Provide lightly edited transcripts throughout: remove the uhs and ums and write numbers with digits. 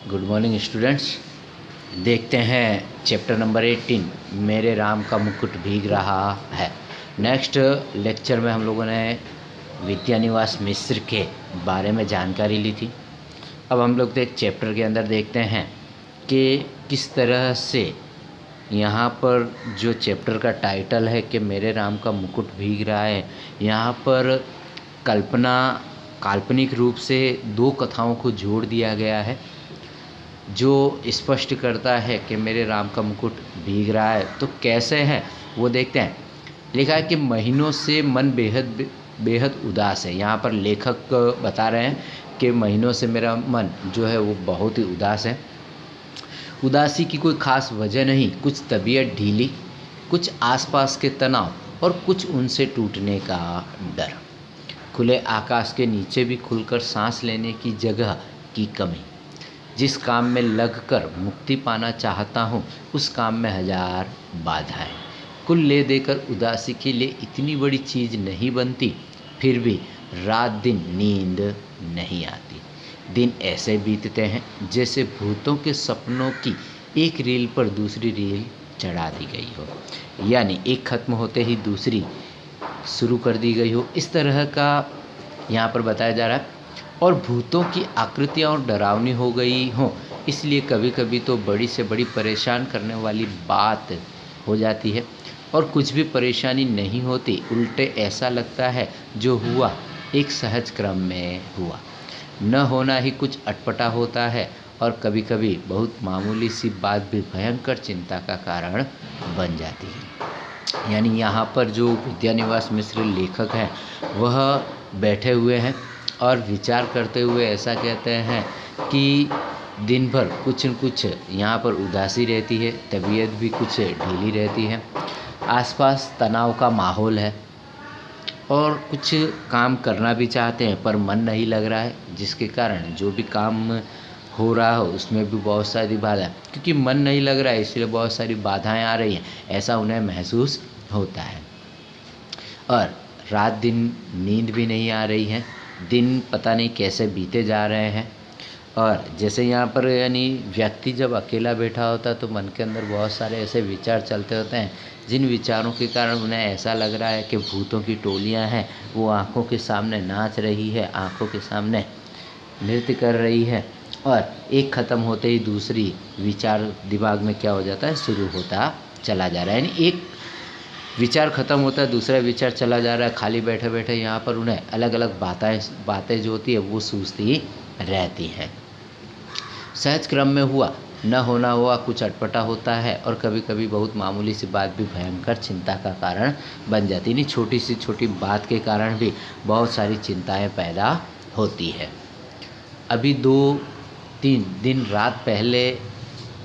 Good morning students. देखते हैं chapter number 18 मेरे राम का मुकुट भीग रहा है। नेक्स्ट लेक्चर में हम लोगों ने विद्यानिवास मिश्र के बारे में जानकारी ली थी। अब हम लोग एक चैप्टर के अंदर देखते हैं कि किस तरह से यहाँ पर जो चैप्टर का टाइटल है कि मेरे राम का मुकुट भीग रहा है, यहाँ पर काल्पनिक रूप से दो कथाओं को जोड़ दिया गया है जो स्पष्ट करता है कि मेरे राम का मुकुट भीग रहा है। तो कैसे है वो देखते हैं। लिखा है कि महीनों से मन बेहद उदास है। यहाँ पर लेखक बता रहे हैं कि महीनों से मेरा मन जो है वो बहुत ही उदास है। उदासी की कोई ख़ास वजह नहीं, कुछ तबीयत ढीली, कुछ आसपास के तनाव और कुछ उनसे टूटने का डर। खुले आकाश के नीचे भी खुलकर सांस लेने की जगह की कमी। जिस काम में लगकर मुक्ति पाना चाहता हूँ उस काम में हजार बाधाएं। कुल ले देकर उदासी के लिए इतनी बड़ी चीज़ नहीं बनती, फिर भी रात दिन नींद नहीं आती। दिन ऐसे बीतते हैं जैसे भूतों के सपनों की एक रील पर दूसरी रील चढ़ा दी गई हो, यानी एक ख़त्म होते ही दूसरी शुरू कर दी गई हो। इस तरह का यहाँ पर बताया जा रहा है। और भूतों की आकृतियाँ और डरावनी हो गई हों, इसलिए कभी कभी तो बड़ी से बड़ी परेशान करने वाली बात हो जाती है और कुछ भी परेशानी नहीं होती। उल्टे ऐसा लगता है जो हुआ एक सहज क्रम में हुआ। न होना ही कुछ अटपटा होता है और कभी कभी बहुत मामूली सी बात भी भयंकर चिंता का कारण बन जाती है। यानी यहाँ पर जो विद्यानिवास मिश्र लेखक हैं वह बैठे हुए हैं और विचार करते हुए ऐसा कहते हैं कि दिन भर कुछ न कुछ यहाँ पर उदासी रहती है, तबीयत भी कुछ ढीली रहती है, आसपास तनाव का माहौल है और कुछ काम करना भी चाहते हैं पर मन नहीं लग रहा है, जिसके कारण जो भी काम हो रहा हो उसमें भी बहुत सारी बाधा, क्योंकि मन नहीं लग रहा है इसलिए बहुत सारी बाधाएं आ रही हैं, ऐसा उन्हें महसूस होता है। और रात दिन नींद भी नहीं आ रही है, दिन पता नहीं कैसे बीते जा रहे हैं। और जैसे यहाँ पर यानी व्यक्ति जब अकेला बैठा होता है तो मन के अंदर बहुत सारे ऐसे विचार चलते होते हैं जिन विचारों के कारण उन्हें ऐसा लग रहा है कि भूतों की टोलियाँ हैं वो आँखों के सामने नाच रही है, आँखों के सामने नृत्य कर रही है। और एक ख़त्म होते ही दूसरी विचार दिमाग में क्या हो जाता है, शुरू होता चला जा रहा है। यानी एक विचार ख़त्म होता है दूसरा विचार चला जा रहा है। खाली बैठे बैठे यहाँ पर उन्हें अलग अलग बातें जो होती है वो सूझती रहती हैं। सहज क्रम में हुआ न होना हुआ कुछ अटपटा होता है और कभी कभी बहुत मामूली सी बात भी भयंकर चिंता का कारण बन जाती है। नहीं, छोटी सी छोटी बात के कारण भी बहुत सारी चिंताएं पैदा होती है। अभी 2-3 दिन रात पहले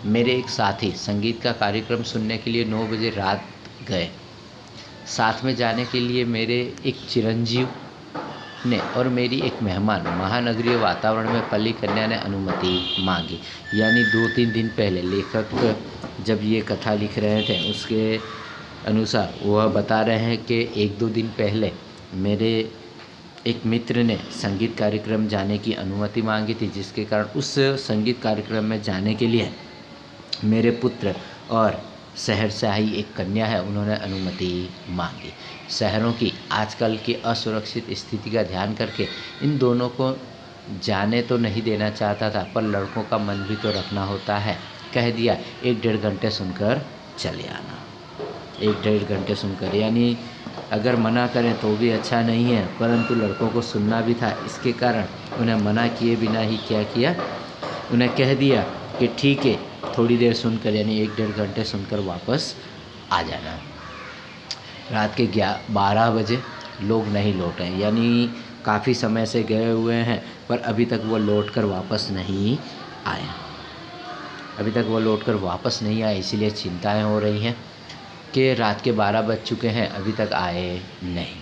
मेरे एक साथी संगीत का कार्यक्रम सुनने के लिए 9 बजे रात गए। साथ में जाने के लिए मेरे एक चिरंजीव ने और मेरी एक मेहमान महानगरीय वातावरण में पली कन्या ने अनुमति मांगी। यानी 2-3 दिन पहले लेखक जब ये कथा लिख रहे थे उसके अनुसार वह बता रहे हैं कि 1-2 दिन पहले मेरे एक मित्र ने संगीत कार्यक्रम जाने की अनुमति मांगी थी, जिसके कारण उस संगीत कार्यक्रम में जाने के लिए मेरे पुत्र और शहर से आई एक कन्या है उन्होंने अनुमति मांगी। शहरों की आजकल की असुरक्षित स्थिति का ध्यान करके इन दोनों को जाने तो नहीं देना चाहता था, पर लड़कों का मन भी तो रखना होता है। कह दिया 1-1.5 घंटे सुनकर चले आना। 1-1.5 घंटे सुनकर, यानी अगर मना करें तो भी अच्छा नहीं है, परंतु लड़कों को सुनना भी था। इसके कारण उन्हें मना किए बिना ही क्या किया, उन्हें कह दिया कि ठीक है थोड़ी देर सुनकर यानी 1-1.5 घंटे सुनकर वापस आ जाना। रात के 12 बजे लोग नहीं लौटे, यानी काफ़ी समय से गए हुए हैं पर अभी तक वो लौटकर वापस नहीं आए। इसीलिए चिंताएं हो रही हैं कि रात के 12 बज चुके हैं अभी तक आए नहीं।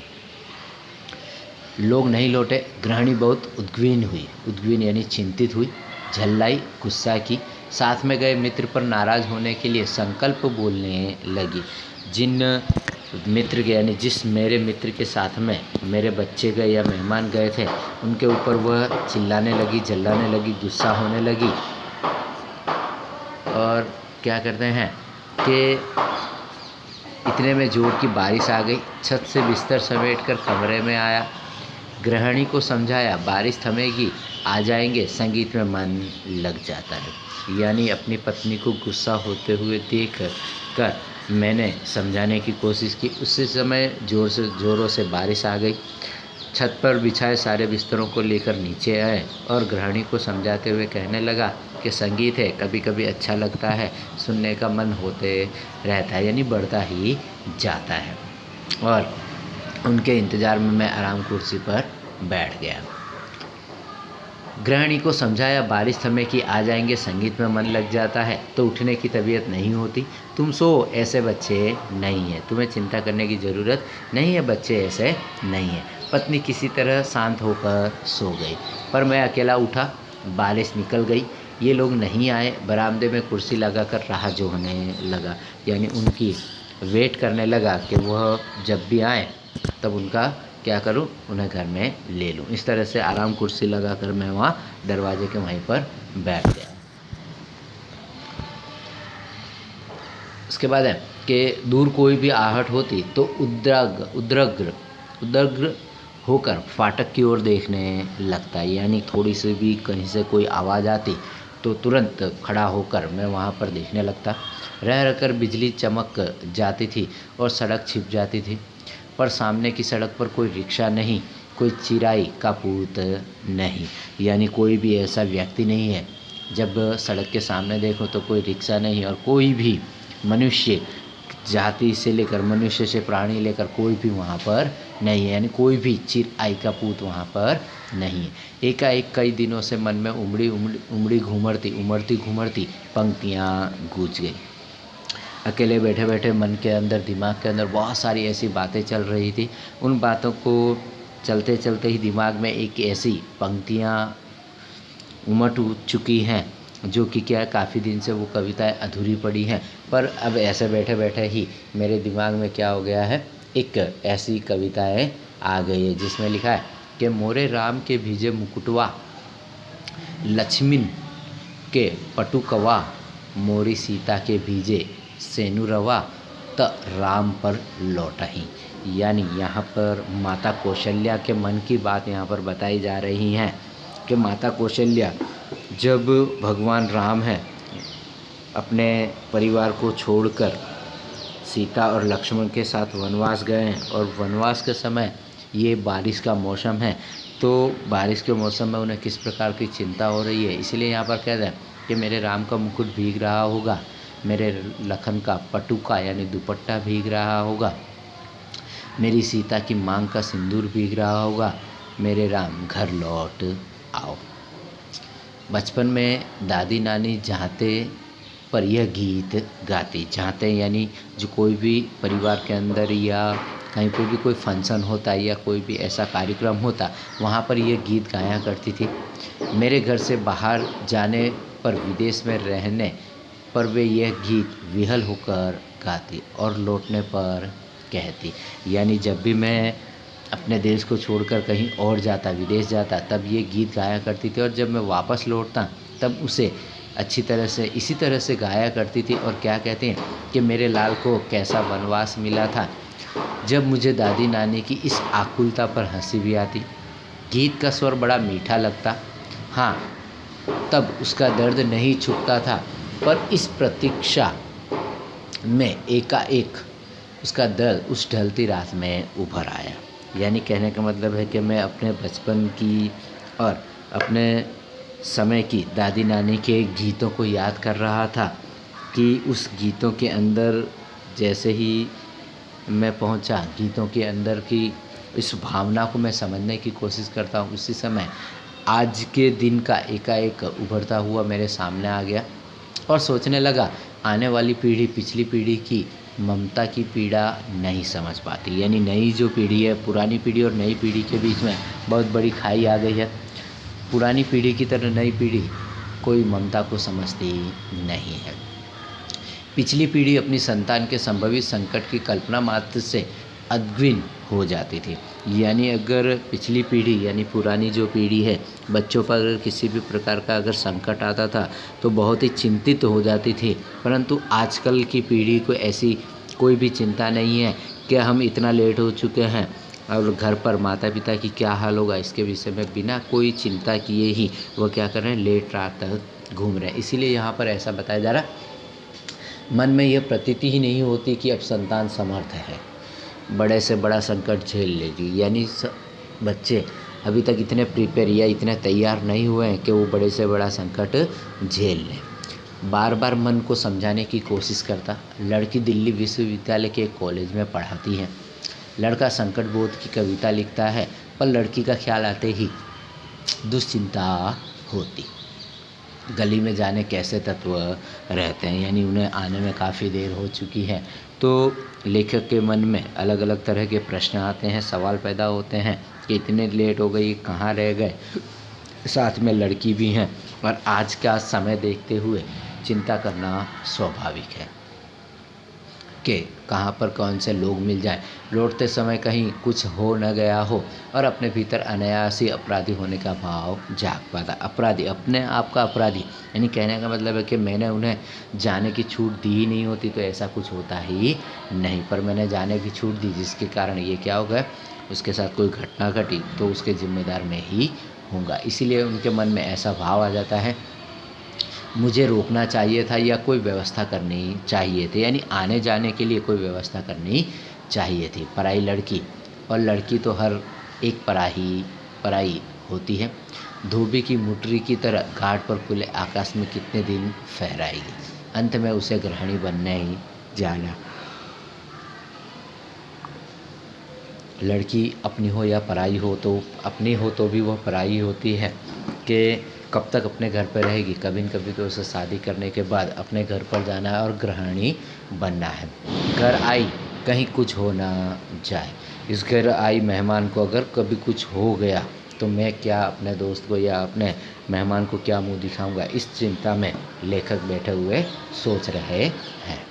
लोग नहीं लौटे। गृहिणी बहुत उद्ग्रीन यानी चिंतित हुई, झल्लाई, गुस्सा की। साथ में गए मित्र पर नाराज़ होने के लिए संकल्प बोलने लगी। जिस मेरे मित्र के साथ में मेरे बच्चे गए या मेहमान गए थे उनके ऊपर वह चिल्लाने लगी, झल्लाने लगी, गुस्सा होने लगी और क्या करते हैं कि इतने में जोर की बारिश आ गई। छत से बिस्तर समेटकर कमरे में आया। गृहिणी को समझाया बारिश थमेगी, आ जाएंगे, संगीत में मन लग जाता है। यानी अपनी पत्नी को गुस्सा होते हुए देख कर मैंने समझाने की कोशिश की। उसी समय ज़ोरों से बारिश आ गई। छत पर बिछाए सारे बिस्तरों को लेकर नीचे आए और गृहिणी को समझाते हुए कहने लगा कि संगीत है, कभी कभी अच्छा लगता है, सुनने का मन होते रहता है, यानी बढ़ता ही जाता है। और उनके इंतज़ार में मैं आराम कुर्सी पर बैठ गया। गृहिणी को समझाया बारिश थमे कि आ जाएंगे, संगीत में मन लग जाता है, तो उठने की तबीयत नहीं होती। तुम सो, ऐसे बच्चे नहीं हैं, तुम्हें चिंता करने की ज़रूरत नहीं है, बच्चे ऐसे नहीं हैं। पत्नी किसी तरह शांत होकर सो गई, पर मैं अकेला उठा। बारिश निकल गई, ये लोग नहीं आए। बरामदे में कुर्सी लगाकर राह जोहने लगा, यानी उनकी वेट करने लगा कि वह जब भी आए तब उनका क्या करूं, उन्हें घर में ले लूं। इस तरह से आराम कुर्सी लगाकर मैं वहाँ दरवाजे के वहीं पर बैठ गया। उसके बाद है कि दूर कोई भी आहट होती तो उद्रग्र होकर फाटक की ओर देखने लगता है। यानी थोड़ी सी भी कहीं से कोई आवाज़ आती तो तुरंत खड़ा होकर मैं वहाँ पर देखने लगता। रह रहकर बिजली चमक जाती थी और सड़क छिप जाती थी, पर सामने की सड़क पर कोई रिक्शा नहीं, कोई चिराई का पूत नहीं, यानी कोई भी ऐसा व्यक्ति नहीं है। जब सड़क के सामने देखो तो कोई रिक्शा नहीं और कोई भी मनुष्य, जाति से लेकर मनुष्य से प्राणी लेकर कोई भी वहाँ पर नहीं है, यानी कोई भी चिराई का पूत वहाँ पर नहीं है। एकाएक कई दिनों से मन में उमड़ी घूमरती पंक्तियाँ गूंज गई। अकेले बैठे बैठे मन के अंदर, दिमाग के अंदर बहुत सारी ऐसी बातें चल रही थी। उन बातों को चलते चलते ही दिमाग में एक ऐसी पंक्तियाँ उमट चुकी हैं जो कि क्या काफ़ी दिन से वो कविताएं अधूरी पड़ी हैं, पर अब ऐसे बैठे बैठे ही मेरे दिमाग में क्या हो गया है, एक ऐसी कविताएं आ गई है जिसमें लिखा है कि मोरे राम के भीजे मुकुटवा, लक्ष्मण के पटुकवा, मोरी सीता के भीजे सेनुरवा, त राम पर लौटही। यानी यहाँ पर माता कौशल्या के मन की बात यहाँ पर बताई जा रही है कि माता कौशल्या जब भगवान राम है अपने परिवार को छोड़कर सीता और लक्ष्मण के साथ वनवास गए हैं, और वनवास के समय ये बारिश का मौसम है, तो बारिश के मौसम में उन्हें किस प्रकार की चिंता हो रही है। इसलिए यहाँ पर कहते हैं कि मेरे राम का मुकुट भीग रहा होगा, मेरे लखन का पटुका यानी दुपट्टा भीग रहा होगा, मेरी सीता की मांग का सिंदूर भीग रहा होगा, मेरे राम घर लौट आओ। बचपन में दादी नानी चाहते पर यह गीत गाती, चाहते यानी जो कोई भी परिवार के अंदर या कहीं पर भी कोई फंक्शन होता या कोई भी ऐसा कार्यक्रम होता, वहाँ पर यह गीत गाया करती थी। मेरे घर से बाहर जाने पर, विदेश में रहने पर वे यह गीत विहल होकर गाती और लौटने पर कहती। यानी जब भी मैं अपने देश को छोड़कर कहीं और जाता, विदेश जाता, तब ये गीत गाया करती थी, और जब मैं वापस लौटता तब उसे अच्छी तरह से इसी तरह से गाया करती थी। और क्या कहते हैं कि मेरे लाल को कैसा वनवास मिला था। जब मुझे दादी नानी की इस आकुलता पर हंसी भी आती, गीत का स्वर बड़ा मीठा लगता, हाँ तब उसका दर्द नहीं छुपता था, पर इस प्रतीक्षा में एकाएक उसका दर्द उस ढलती रात में उभर आया। यानी कहने का मतलब है कि मैं अपने बचपन की और अपने समय की दादी नानी के गीतों को याद कर रहा था कि उस गीतों के अंदर जैसे ही मैं पहुंचा, गीतों के अंदर की इस भावना को मैं समझने की कोशिश करता हूँ, उसी समय आज के दिन का एकाएक उभरता हुआ मेरे सामने आ गया और सोचने लगा, आने वाली पीढ़ी पिछली पीढ़ी की ममता की पीड़ा नहीं समझ पाती। यानी नई जो पीढ़ी है, पुरानी पीढ़ी और नई पीढ़ी के बीच में बहुत बड़ी खाई आ गई है। पुरानी पीढ़ी की तरह नई पीढ़ी कोई ममता को समझती नहीं है। पिछली पीढ़ी अपनी संतान के संभवित संकट की कल्पना मात्र से अद्विन हो जाती थी, यानी अगर पिछली पीढ़ी यानी पुरानी जो पीढ़ी है, बच्चों पर अगर किसी भी प्रकार का अगर संकट आता था तो बहुत ही चिंतित हो जाती थी, परंतु आजकल की पीढ़ी को ऐसी कोई भी चिंता नहीं है कि हम इतना लेट हो चुके हैं और घर पर माता पिता की क्या हाल होगा, इसके विषय में बिना कोई चिंता किए ही वो क्या कर रहे हैं, लेट रात तक घूम रहे हैं। इसीलिए यहाँ पर ऐसा बताया जा रहा, मन में यह प्रतीति ही नहीं होती कि अब संतान समर्थ है, बड़े से बड़ा संकट झेल लेगी। यानी बच्चे अभी तक इतने प्रिपेयर या इतने तैयार नहीं हुए हैं कि वो बड़े से बड़ा संकट झेल लें। बार बार मन को समझाने की कोशिश करता। लड़की दिल्ली विश्वविद्यालय के एक कॉलेज में पढ़ाती है। लड़का संकट बोध की कविता लिखता है, पर लड़की का ख्याल आते ही दुश्चिंता होती। गली में जाने कैसे तत्व रहते हैं, यानी उन्हें आने में काफ़ी देर हो चुकी है। तो लेखक के मन में अलग अलग तरह के प्रश्न आते हैं, सवाल पैदा होते हैं कि इतने लेट हो गई, कहाँ रह गए, साथ में लड़की भी हैं, और आज का समय देखते हुए चिंता करना स्वाभाविक है कि कहाँ पर कौन से लोग मिल जाएं, लौटते समय कहीं कुछ हो न गया हो, और अपने भीतर अनायास ही अपराधी होने का भाव जाग पाता। अपराधी, अपने आप का अपराधी, यानी कहने का मतलब है कि मैंने उन्हें जाने की छूट दी ही नहीं होती तो ऐसा कुछ होता ही नहीं, पर मैंने जाने की छूट दी जिसके कारण ये क्या हो गया, उसके साथ कोई घटना घटी तो उसके जिम्मेदार मैं ही हूँगा। इसीलिए उनके मन में ऐसा भाव आ जाता है, मुझे रोकना चाहिए था या कोई व्यवस्था करनी चाहिए थी, यानी आने जाने के लिए कोई व्यवस्था करनी चाहिए थी। पराई लड़की, और लड़की तो हर एक पराई होती है। धोबी की मुटरी की तरह घाट पर खुले आकाश में कितने दिन फहराएगी, अंत में उसे गृहिणी बनने ही जाना। लड़की अपनी हो या पराई हो, तो अपनी हो तो भी वह पराई होती है कि कब तक अपने घर पर रहेगी, कभी न कभी तो उसे शादी करने के बाद अपने घर पर जाना है और गृहिणी बनना है। घर आई कहीं कुछ हो ना जाए, इस घर आई मेहमान को अगर कभी कुछ हो गया तो मैं क्या अपने दोस्त को या अपने मेहमान को क्या मुंह दिखाऊंगा, इस चिंता में लेखक बैठे हुए सोच रहे हैं।